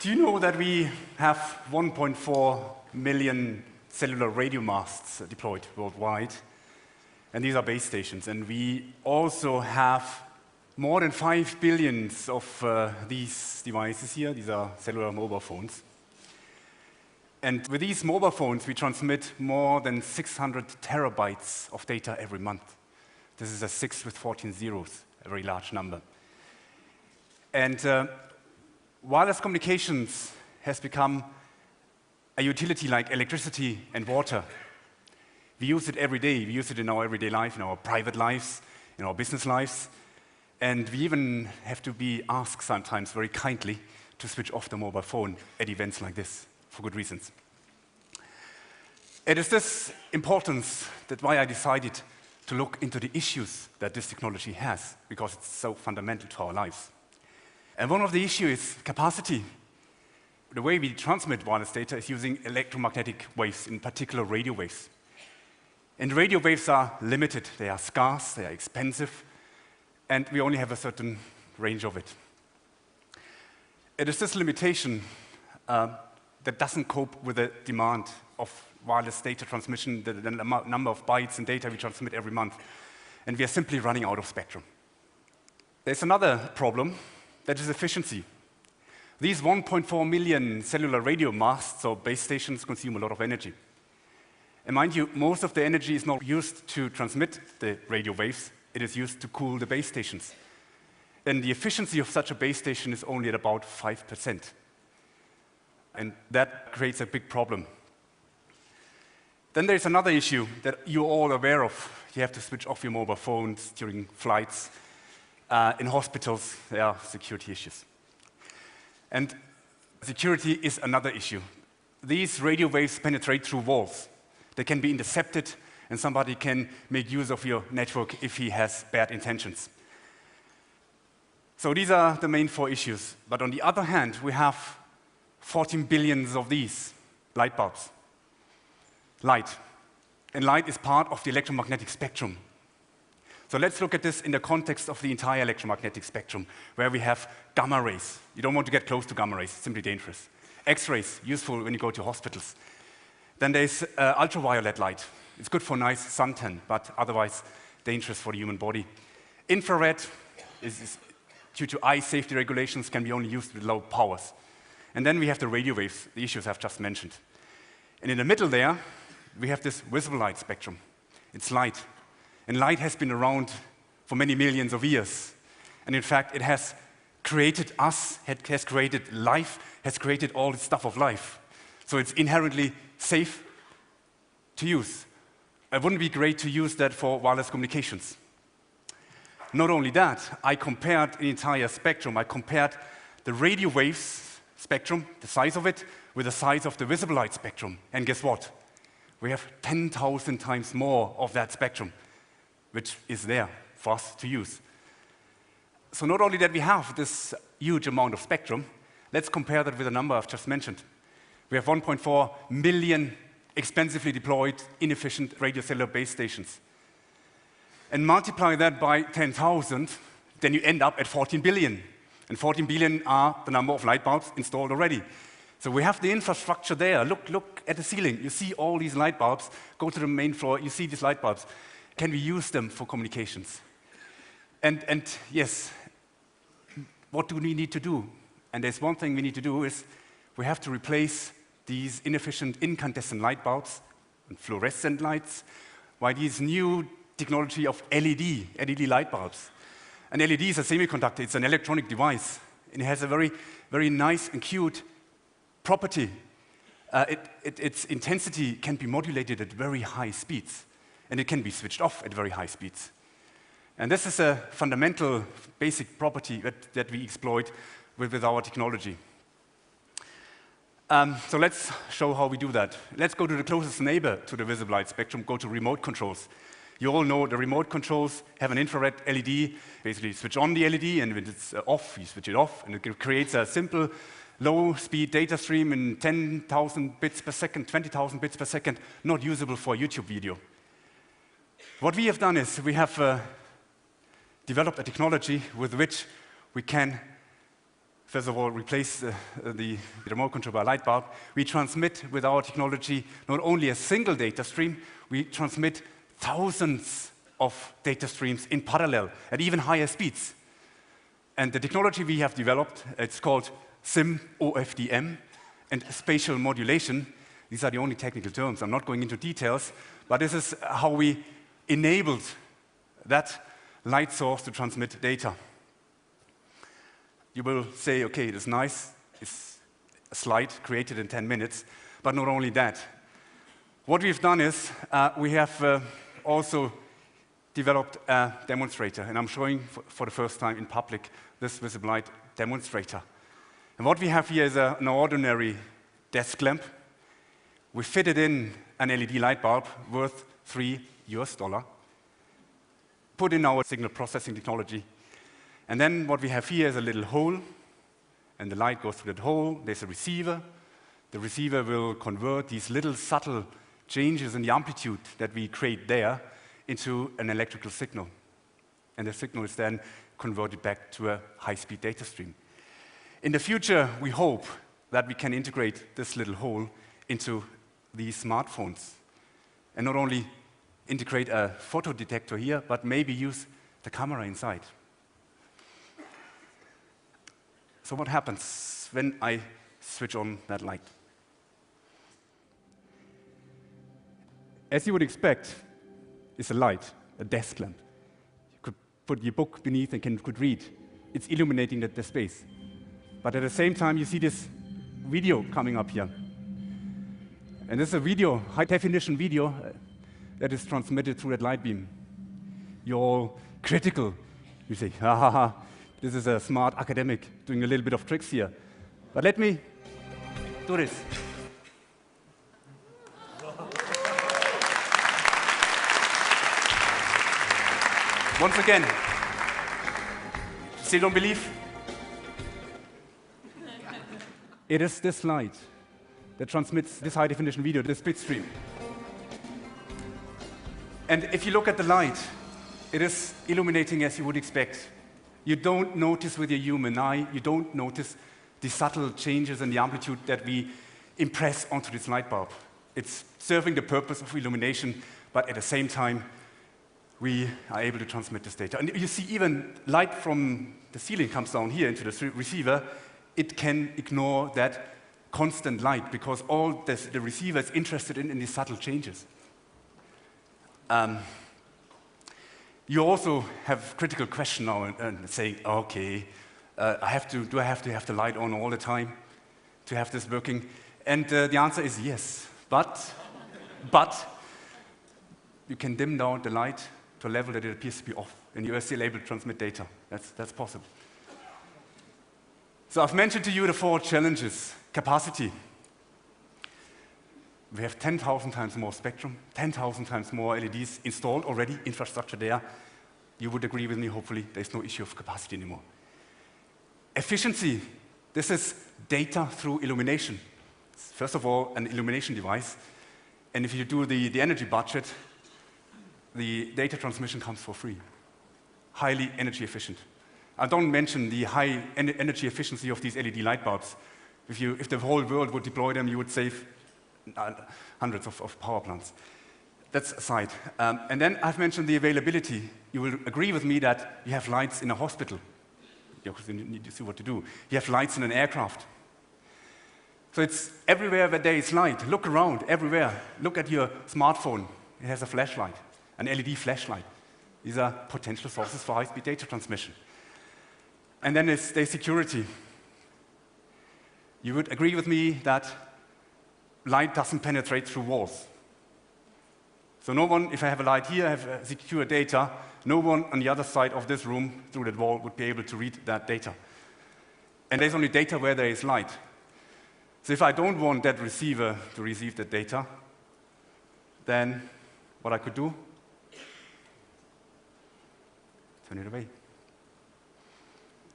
Do you know that we have 1.4 million cellular radio masts deployed worldwide? And these are base stations. And we also have more than 5 billion of these devices here. These are cellular mobile phones. And with these mobile phones, we transmit more than 600 terabytes of data every month. This is a 6 with 14 zeros, a very large number. And wireless communications has become a utility like electricity and water. We use it every day. We use it in our everyday life, in our private lives, in our business lives. And we even have to be asked sometimes very kindly to switch off the mobile phone at events like this, for good reasons. It is this importance that why I decided to look into the issues that this technology has, because it's so fundamental to our lives. And one of the issues is capacity. The way we transmit wireless data is using electromagnetic waves, in particular radio waves. And radio waves are limited. They are scarce, they are expensive, and we only have a certain range of it. It is this limitation that doesn't cope with the demand of wireless data transmission, the number of bytes and data we transmit every month. And we are simply running out of spectrum. There's another problem. That is efficiency. These 1.4 million cellular radio masts or base stations consume a lot of energy. And mind you, most of the energy is not used to transmit the radio waves. It is used to cool the base stations. And the efficiency of such a base station is only at about 5%. And that creates a big problem. Then there's another issue that you're all aware of. You have to switch off your mobile phones during flights. In hospitals, there are security issues. And security is another issue. These radio waves penetrate through walls. They can be intercepted, and somebody can make use of your network if he has bad intentions. So these are the main 4 issues. But on the other hand, we have 14 billion of these light bulbs. Light. And light is part of the electromagnetic spectrum. So let's look at this in the context of the entire electromagnetic spectrum, where we have gamma rays. You don't want to get close to gamma rays, it's simply dangerous. X-rays, useful when you go to hospitals. Then there's ultraviolet light. It's good for nice suntan, but otherwise dangerous for the human body. Infrared is due to eye safety regulations, can be only used with low powers. And then we have the radio waves, the issues I've just mentioned. And in the middle there, we have this visible light spectrum. It's light. And light has been around for many millions of years. And in fact, it has created us, it has created life, has created all the stuff of life. So it's inherently safe to use. It wouldn't be great to use that for wireless communications. Not only that, I compared the entire spectrum. I compared the radio waves spectrum, the size of it, with the size of the visible light spectrum. And guess what? We have 10,000 times more of that spectrum, which is there for us to use. So not only that we have this huge amount of spectrum, let's compare that with the number I've just mentioned. We have 1.4 million expensively deployed, inefficient radio cellular base stations. And multiply that by 10,000, then you end up at 14 billion. And 14 billion are the number of light bulbs installed already. So we have the infrastructure there. Look at the ceiling. You see all these light bulbs. Go to the main floor, you see these light bulbs. Can we use them for communications? And yes, what do we need to do? And there's one thing we need to do is we have to replace these inefficient incandescent light bulbs and fluorescent lights by these new technology of LED light bulbs. An LED is a semiconductor, it's an electronic device, and it has a very, very nice and cute property. Its intensity can be modulated at very high speeds, and it can be switched off at very high speeds. And this is a fundamental, basic property that we exploit with our technology. So let's show how we do that. Let's go to the closest neighbor to the visible light spectrum, go to remote controls. You all know the remote controls have an infrared LED. Basically, you switch on the LED, and when it's off, you switch it off, and it creates a simple low-speed data stream in 10,000 bits per second, 20,000 bits per second, not usable for a YouTube video. What we have done is we have developed a technology with which we can first of all, replace the remote control by a light bulb. We transmit with our technology not only a single data stream, we transmit thousands of data streams in parallel at even higher speeds. And the technology we have developed, it's called SIM-OFDM and spatial modulation. These are the only technical terms. I'm not going into details, but this is how we enabled that light source to transmit data. You will say, okay, it's nice, it's a slide created in 10 minutes, but not only that. What we've done is we have also developed a demonstrator, and I'm showing for the first time in public this visible light demonstrator. And what we have here is an ordinary desk lamp. We fitted in an LED light bulb worth $3, put in our signal processing technology. And then what we have here is a little hole, and the light goes through that hole. There's a receiver. The receiver will convert these little subtle changes in the amplitude that we create there into an electrical signal. And the signal is then converted back to a high-speed data stream. In the future, we hope that we can integrate this little hole into these smartphones. And not only integrate a photo detector here, but maybe use the camera inside. So what happens when I switch on that light? As you would expect, it's a light, a desk lamp. You could put your book beneath and could read. It's illuminating the space. But at the same time, you see this video coming up here. And this is a video, high-definition video, that is transmitted through that light beam. You're all critical. You say, ha ha ha, this is a smart academic doing a little bit of tricks here. But let me do this. Once again, still don't believe? It is this light that transmits this high-definition video, this bit stream. And if you look at the light, it is illuminating as you would expect. You don't notice with your human eye, you don't notice the subtle changes in the amplitude that we impress onto this light bulb. It's serving the purpose of illumination, but at the same time, we are able to transmit this data. And you see even light from the ceiling comes down here into the receiver. It can ignore that constant light because all the receiver is interested in these subtle changes. You also have critical question now and saying, okay, do I have to have the light on all the time to have this working? And the answer is yes, but you can dim down the light to a level that it appears to be off, and you are still able to transmit data. That's possible. So I've mentioned to you the 4 challenges. Capacity. We have 10,000 times more spectrum, 10,000 times more LEDs installed already, infrastructure there. You would agree with me, hopefully, there's no issue of capacity anymore. Efficiency. This is data through illumination. First of all, an illumination device. And if you do the energy budget, the data transmission comes for free. Highly energy efficient. I don't mention the high energy efficiency of these LED light bulbs. If the whole world would deploy them, you would save hundreds of power plants. That's aside. And then I've mentioned the availability. You will agree with me that you have lights in a hospital. You need to see what to do. You have lights in an aircraft. So it's everywhere where there is light. Look around, everywhere. Look at your smartphone. It has a flashlight, an LED flashlight. These are potential sources for high-speed data transmission. And then there's security. You would agree with me that light doesn't penetrate through walls. So no one, if I have a light here, I have secure data, no one on the other side of this room through that wall would be able to read that data. And there's only data where there is light. So if I don't want that receiver to receive that data, then what I could do? Turn it away.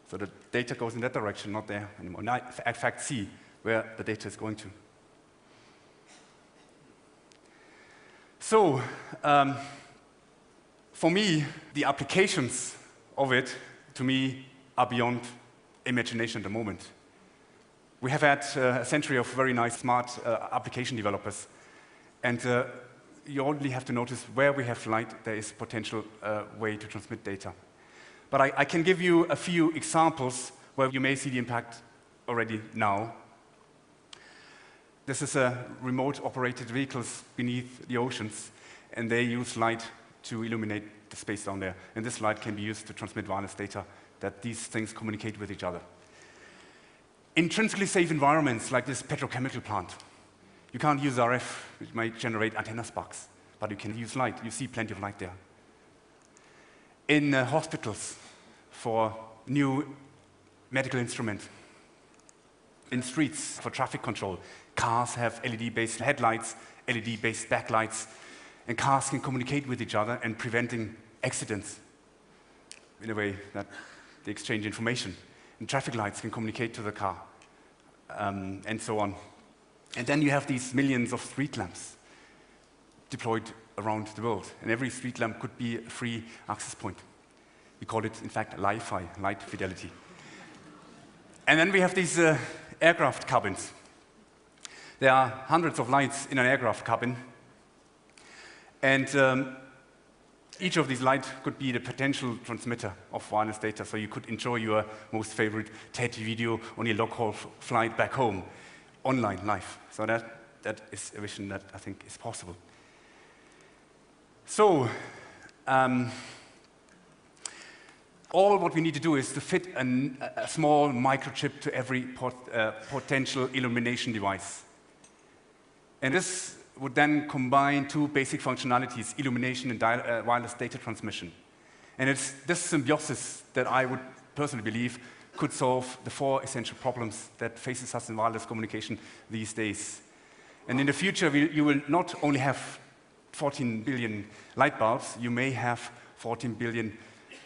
So the data goes in that direction, not there anymore. Now, in fact, see where the data is going to. So, for me, the applications of it, to me, are beyond imagination at the moment. We have had a century of very nice, smart application developers. And you only have to notice where we have light, there is potential way to transmit data. But I can give you a few examples where you may see the impact already now. This is remote operated vehicles beneath the oceans, and they use light to illuminate the space down there. And this light can be used to transmit wireless data that these things communicate with each other. Intrinsically safe environments like this petrochemical plant. You can't use RF, which might generate antenna sparks, but you can use light. You see plenty of light there. In hospitals for new medical instruments. In streets for traffic control. Cars have LED-based headlights, LED-based backlights, and cars can communicate with each other and preventing accidents in a way that they exchange information. And traffic lights can communicate to the car, and so on. And then you have these millions of street lamps deployed around the world. And every street lamp could be a free access point. We call it, in fact, Li-Fi, light fidelity. And then we have these aircraft cabins. There are hundreds of lights in an aircraft cabin. And each of these lights could be the potential transmitter of wireless data, so you could enjoy your most favorite TED video on your long-haul flight back home, online, live. So that is a vision that I think is possible. So, all what we need to do is to fit a small microchip to every potential illumination device. And this would then combine two basic functionalities, illumination and wireless data transmission. And it's this symbiosis that I would personally believe could solve the 4 essential problems that faces us in wireless communication these days. And in the future, you will not only have 14 billion light bulbs, you may have 14 billion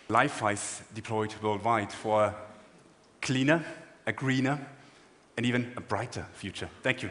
Li-Fis deployed worldwide for a cleaner, a greener, and even a brighter future. Thank you.